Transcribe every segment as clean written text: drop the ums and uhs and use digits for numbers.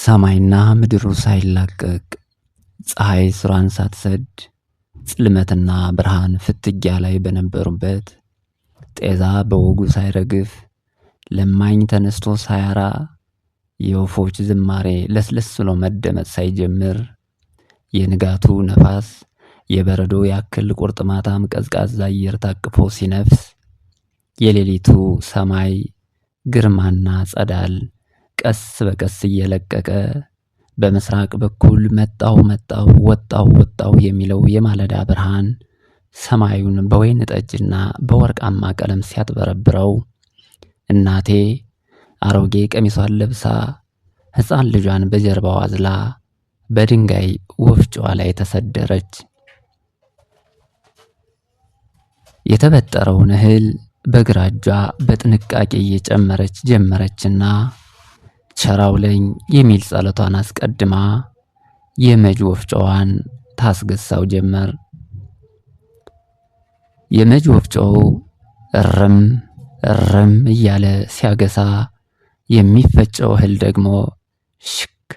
ሰማይና ምድሩ ሳይላቀቅ ፀሐይ ስሯን ሳትሰድ ጽልመትና ብርሃን ፍትጊያ ላይ በነበሩበት ጤዛ በወጉ ሳይረግፍ ለማኝ ተነስቶ ሳያራ የወፎች ዝማሬ ለስለስ ብሎ መደመጥ ሳይጀምር የንጋቱ ነፋስ የበረዶ ያክል ቁርጥማታም ቀዝቃዛ አየር ታቅፎ ሲነፍስ የሌሊቱ ሰማይ ግርማና ጸዳል ቀስ በቀስ እየለቀቀ በምስራቅ በኩል መጣው ወጣው የሚለው የማለዳ ብርሃን ሰማዩን በወይን ጠጅና በወርቃማ ቀለም ሲያጥበረብረው እናቴ አሮጌ ቀሚሷን ለብሳ ሕፃን ልጇን በጀርባዋ አዝላ በድንጋይ ወፍጮዋ ላይ ተሰደረች። የተበጠረውን እህል በግራ እጇ በጥንቃቄ እየጨመረች ጀመረችና ቸራውለኝ የሚል ጸሎቷን አስቀድማ የመጅ ወፍጮዋን ታስገሳው ጀመር። የመጅ ወፍጮው እርም እያለ ሲያገሳ የሚፈጨው እህል ደግሞ ሽክ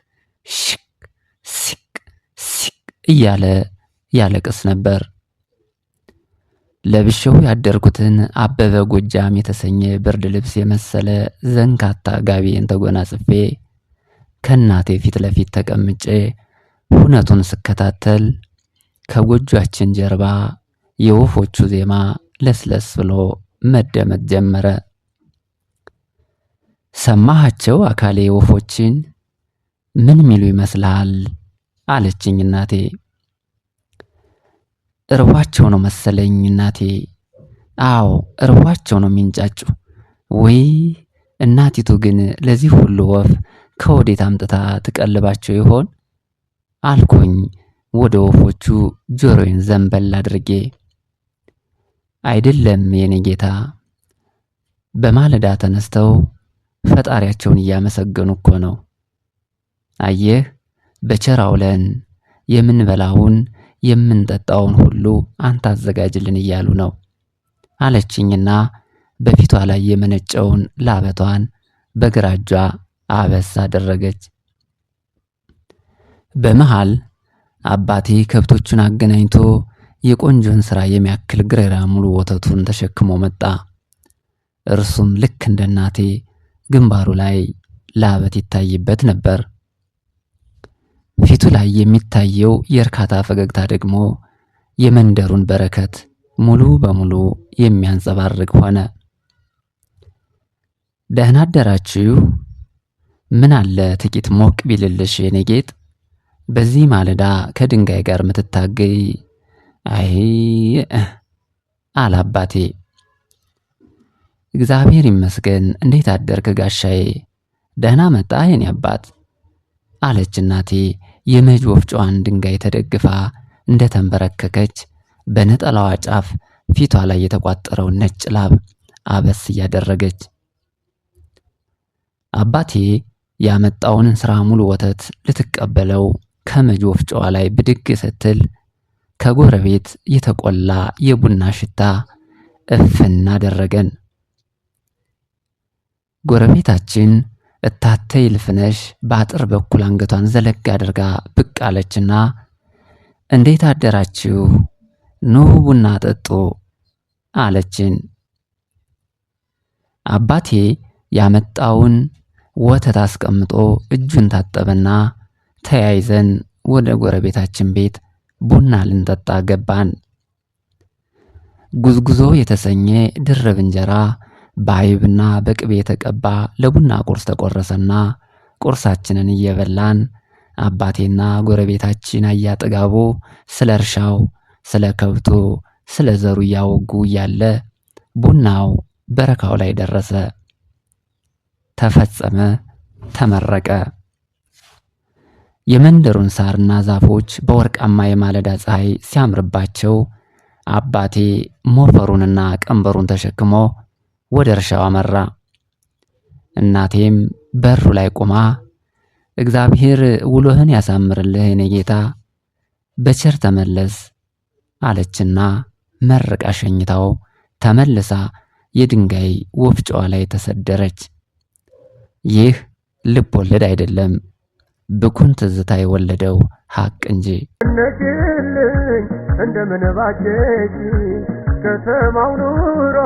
ሲቅ እያለ ያለቅስ ነበር። ለብሼው ያደርኩትን አበበ ጎጃም የተሰኘ ብርድ ልብስ የመሰለ ዘንካታ ጋቢን ተጎናጽፌ ከእናቴ ፊት ለፊት ተቀምጬ ሁነቱን ስከታተል ከጎጇችን ጀርባ የወፎቹ ዜማ ለስለስ ብሎ መደመጥ ጀመረ። ሰማሃቸው አካሌ ወፎችን ምን ሚሉ ይመስልሃል? አለችኝ እናቴ። እርቧቸው ነው መሰለኝ እናቴ። አዎ እርቧቸው ነው የሚንጫጩ። ወይ እናቲቱ ግን ለዚህ ሁሉ ወፍ ከወዴት አምጥታ ትቀልባቸው ይሆን አልኩኝ ወደ ወፎቹ ጆሮዬን ዘንበል አድርጌ። አይደለም የኔ ጌታ፣ በማለዳ ተነስተው ፈጣሪያቸውን እያመሰገኑ እኮ ነው። አየህ በቸር አውለን የምንበላውን የምንጠጣውን ሁሉ አንተ አዘጋጅልን እያሉ ነው አለችኝና በፊቷ ላይ የመነጨውን ላበቷን በግራ እጇ አበስ አደረገች። በመሃል አባቴ ከብቶቹን አገናኝቶ የቆንጆን ስራ የሚያክል ግሬራ ሙሉ ወተቱን ተሸክሞ መጣ። እርሱም ልክ እንደ እናቴ ግንባሩ ላይ ላበት ይታይበት ነበር። ፊቱ ላይ የሚታየው የእርካታ ፈገግታ ደግሞ የመንደሩን በረከት ሙሉ በሙሉ የሚያንጸባርቅ ሆነ። ደህና አደራችሁ? ምን አለ ጥቂት ሞቅ ቢልልሽ የኔ ጌጥ፣ በዚህ ማለዳ ከድንጋይ ጋር ምትታገይ። አይ አለ አባቴ። እግዚአብሔር ይመስገን፣ እንዴት አደርክ ጋሻዬ? ደህና መጣ የኔ አባት አለች እናቴ የመጅ ወፍጮዋን ድንጋይ ተደግፋ እንደ ተንበረከከች በነጠላዋ ጫፍ ፊቷ ላይ የተቋጠረውን ነጭ ላብ አበስ እያደረገች። አባቴ ያመጣውን እንስራ ሙሉ ወተት ልትቀበለው ከመጅ ወፍጮዋ ላይ ብድግ ስትል ከጎረቤት የተቆላ የቡና ሽታ እፍን አደረገን። ጎረቤታችን እታተ ይልፍነሽ በአጥር በኩል አንገቷን ዘለግ አድርጋ ብቅ አለችና እንዴት አደራችሁ? ኑ ቡና ጠጡ አለችን። አባቴ ያመጣውን ወተት አስቀምጦ እጁን ታጠበና ተያይዘን ወደ ጎረቤታችን ቤት ቡና ልንጠጣ ገባን። ጉዝጉዞ የተሰኘ ድርብ እንጀራ በአይብና በቅቤ የተቀባ ለቡና ቁርስ ተቆረሰና ቁርሳችንን እየበላን አባቴና ጎረቤታችን አያጥጋቡ ስለ እርሻው፣ ስለ ከብቱ፣ ስለ ዘሩ እያወጉ እያለ ቡናው በረካው ላይ ደረሰ፣ ተፈጸመ፣ ተመረቀ። የመንደሩን ሳርና ዛፎች በወርቃማ የማለዳ ፀሐይ ሲያምርባቸው አባቴ ሞፈሩንና ቀንበሩን ተሸክሞ ወደ እርሻው አመራ። እናቴም በሩ ላይ ቆማ እግዚአብሔር ውሎህን ያሳምርልህ የኔ ጌታ፣ በቸር ተመለስ አለችና መርቃ ሸኝታው ተመልሳ የድንጋይ ወፍጮዋ ላይ ተሰደረች። ይህ ልብ ወለድ አይደለም፣ ብኩን ትዝታ የወለደው ሐቅ እንጂ። ነግልኝ እንደምን ባጀሽ ከተማው ኑሮ